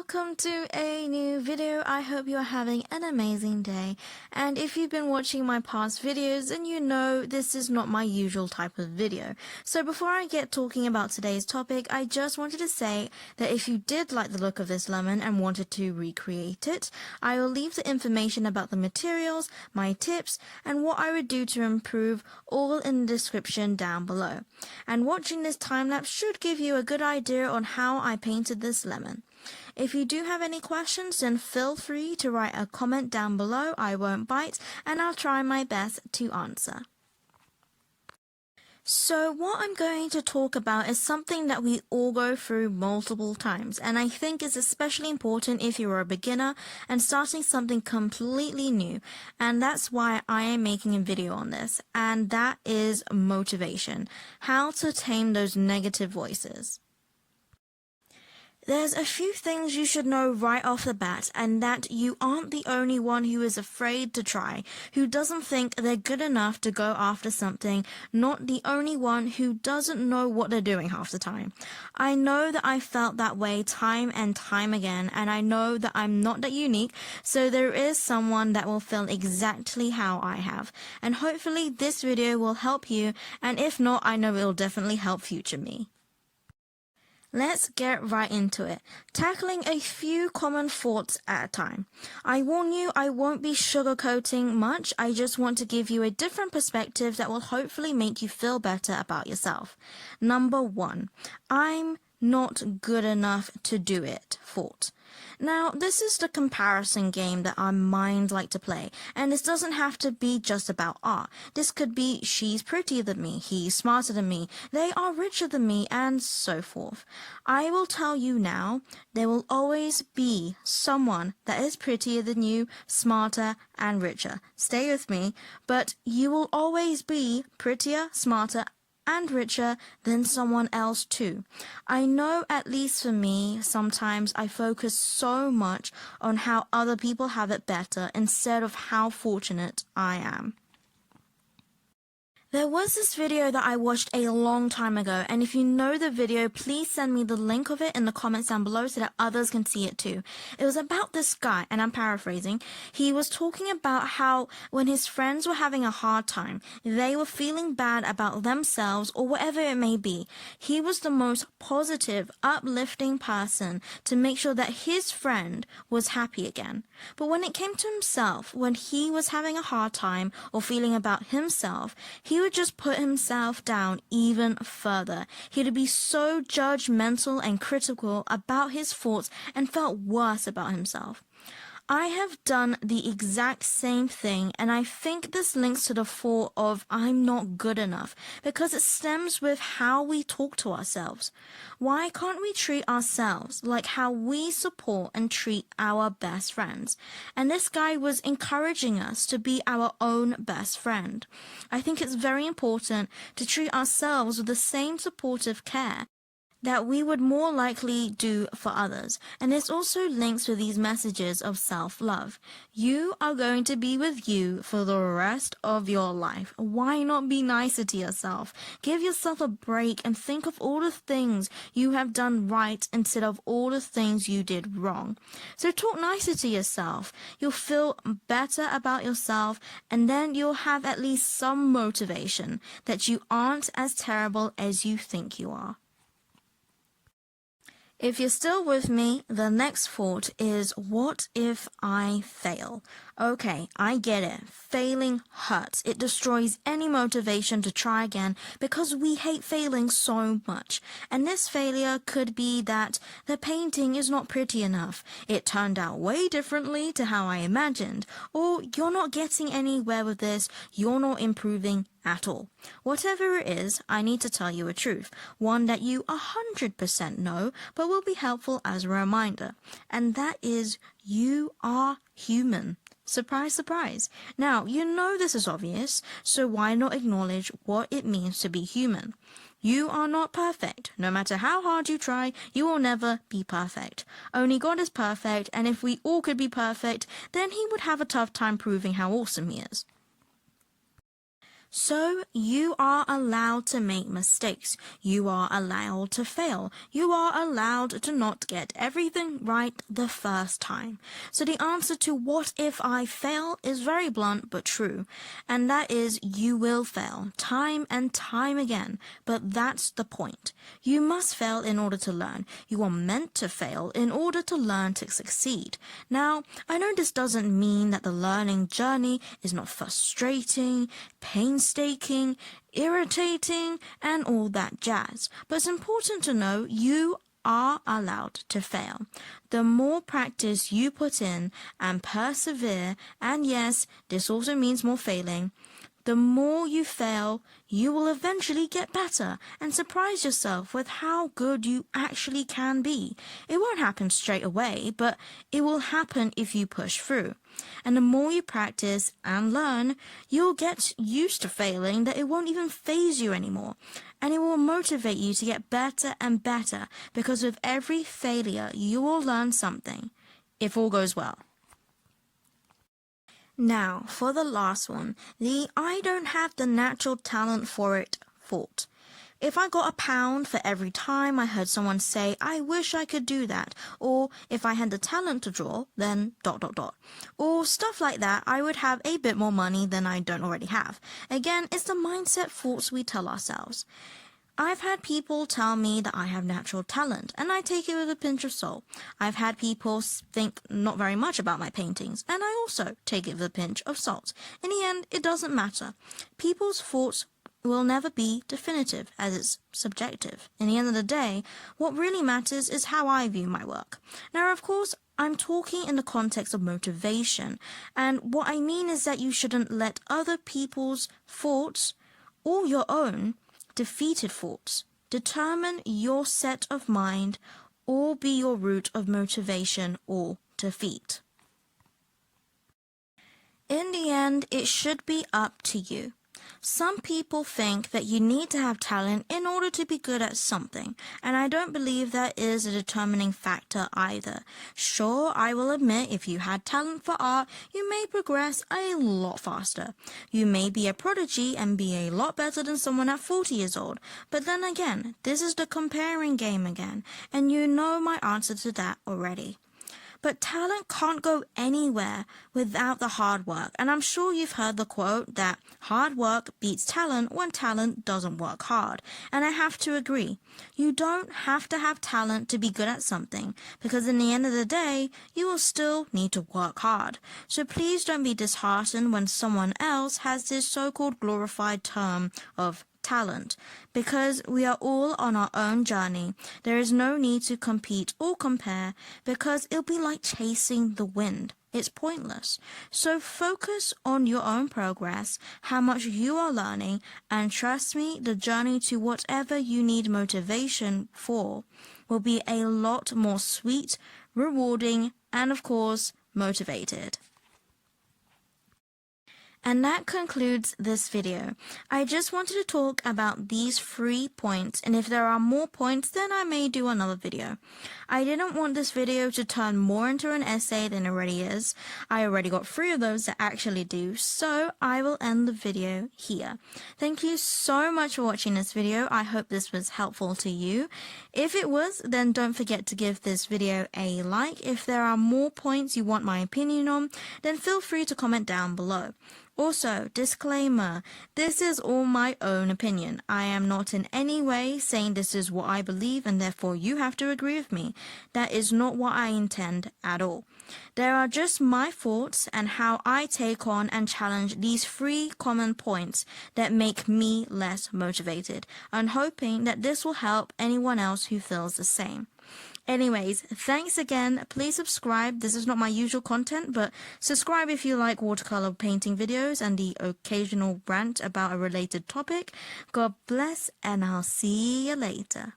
welcome to a new video. I hope you're having an amazing day, and if you've been watching my past videos, then you know this is not my usual type of video. So before I get talking about today's topic, I just wanted to say that if you did like the look of this lemon and wanted to recreate it, I will leave the information about the materials, my tips, and what I would do to improve all in the description down below. And watching this time lapse should give you a good idea on how I painted this lemon. If you do have any questions, then feel free to write a comment down below. I won't bite, and I'll try my best to answer. So what I'm going to talk about is something that we all go through multiple times, and I think is especially important if you're a beginner and starting something completely new, and that's why I am making a video on this, and that is motivation, how to tame those negative voices. There's a few things you should know right off the bat, and that you aren't the only one who is afraid to try, who doesn't think they're good enough to go after something, not the only one who doesn't know what they're doing half the time. I know that I felt that way time and time again, and I know that I'm not that unique, so there is someone that will feel exactly how I have, and hopefully this video will help you, and if not, I know it will definitely help future me. Let's get right into it, tackling a few common thoughts at a time. I warn you, I won't be sugarcoating much. I just want to give you a different perspective that will hopefully make you feel better about yourself. Number 1, I'm not good enough to do it thought. Now, this is the comparison game that our minds like to play, and this doesn't have to be just about art. This could be she's prettier than me, he's smarter than me, they are richer than me, and so forth. I will tell you now, there will always be someone that is prettier than you, smarter, and richer. Stay with me, but you will always be prettier, smarter, and richer than someone else too. I know, at least for me, sometimes I focus so much on how other people have it better instead of how fortunate I am. There was this video that I watched a long time ago, and if you know the video, please send me the link of it in the comments down below so that others can see it too. It was about this guy, and I'm paraphrasing. He was talking about how when his friends were having a hard time, they were feeling bad about themselves or whatever it may be. He was the most positive, uplifting person to make sure that his friend was happy again. But when it came to himself, when he was having a hard time or feeling about himself, he would just put himself down even further. He'd be so judgmental and critical about his thoughts and felt worse about himself. I have done the exact same thing, and I think this links to the thought of I'm not good enough because it stems with how we talk to ourselves. Why can't we treat ourselves like how we support and treat our best friends? And this guy was encouraging us to be our own best friend. I think it's very important to treat ourselves with the same supportive care that we would more likely do for others. And this also links with these messages of self-love. You are going to be with you for the rest of your life. Why not be nicer to yourself? Give yourself a break and think of all the things you have done right instead of all the things you did wrong. So talk nicer to yourself. You'll feel better about yourself, and then you'll have at least some motivation that you aren't as terrible as you think you are. If you're still with me, the next thought is, what if I fail? Okay, I get it. Failing hurts. It destroys any motivation to try again because we hate failing so much. And this failure could be that the painting is not pretty enough. It turned out way differently to how I imagined. Or you're not getting anywhere with this. You're not improving at all. Whatever it is, I need to tell you a truth. One that you 100% know, but will be helpful as a reminder. And that is, you are human. Surprise, surprise. Now, you know this is obvious, so why not acknowledge what it means to be human? You are not perfect. No matter how hard you try, you will never be perfect. Only God is perfect, and if we all could be perfect, then he would have a tough time proving how awesome he is. So you are allowed to make mistakes. You are allowed to fail. You are allowed to not get everything right the first time. So the answer to what if I fail is very blunt but true. And that is you will fail time and time again. But that's the point. You must fail in order to learn. You are meant to fail in order to learn to succeed. Now, I know this doesn't mean that the learning journey is not frustrating, painstaking, irritating, and all that jazz. But it's important to know you are allowed to fail. The more practice you put in and persevere, and yes, this also means more failing, the more you fail, you will eventually get better and surprise yourself with how good you actually can be. It won't happen straight away, but it will happen if you push through. And the more you practice and learn, you'll get used to failing that it won't even faze you anymore. And it will motivate you to get better and better because with every failure, you will learn something, if all goes well. Now, for the last one, the I don't have the natural talent for it thought. If I got £1 for every time I heard someone say, I wish I could do that, or if I had the talent to draw, then ... or stuff like that, I would have a bit more money than I don't already have. Again, it's the mindset thoughts we tell ourselves. I've had people tell me that I have natural talent, and I take it with a pinch of salt. I've had people think not very much about my paintings, and I also take it with a pinch of salt. In the end, it doesn't matter. People's thoughts will never be definitive, as it's subjective. In the end of the day, what really matters is how I view my work. Now, of course, I'm talking in the context of motivation, and what I mean is that you shouldn't let other people's thoughts, or your own, defeated thoughts, determine your set of mind or be your route of motivation or defeat. In the end, it should be up to you. Some people think that you need to have talent in order to be good at something, and I don't believe that is a determining factor either. Sure, I will admit if you had talent for art, you may progress a lot faster. You may be a prodigy and be a lot better than someone at 40 years old, but then again, this is the comparing game again, and you know my answer to that already. But talent can't go anywhere without the hard work. And I'm sure you've heard the quote that hard work beats talent when talent doesn't work hard. And I have to agree. You don't have to have talent to be good at something, because in the end of the day, you will still need to work hard. So please don't be disheartened when someone else has this so-called glorified term of talent, because we are all on our own journey. There is no need to compete or compare, because it'll be like chasing the wind. It's pointless. So focus on your own progress, how much you are learning, and trust me, the journey to whatever you need motivation for will be a lot more sweet, rewarding, and of course, motivated. And that concludes this video. I just wanted to talk about these 3 points, and if there are more points, then I may do another video. I didn't want this video to turn more into an essay than it already is. I already got 3 of those that actually do, so I will end the video here. Thank you so much for watching this video. I hope this was helpful to you. If it was, then don't forget to give this video a like. If there are more points you want my opinion on, then feel free to comment down below. Also, disclaimer, this is all my own opinion. I am not in any way saying this is what I believe and therefore you have to agree with me. That is not what I intend at all. There are just my thoughts and how I take on and challenge these 3 common points that make me less motivated, and hoping that this will help anyone else who feels the same. Anyways, thanks again. Please subscribe. This is not my usual content, but subscribe if you like watercolor painting videos and the occasional rant about a related topic. God bless, and I'll see you later.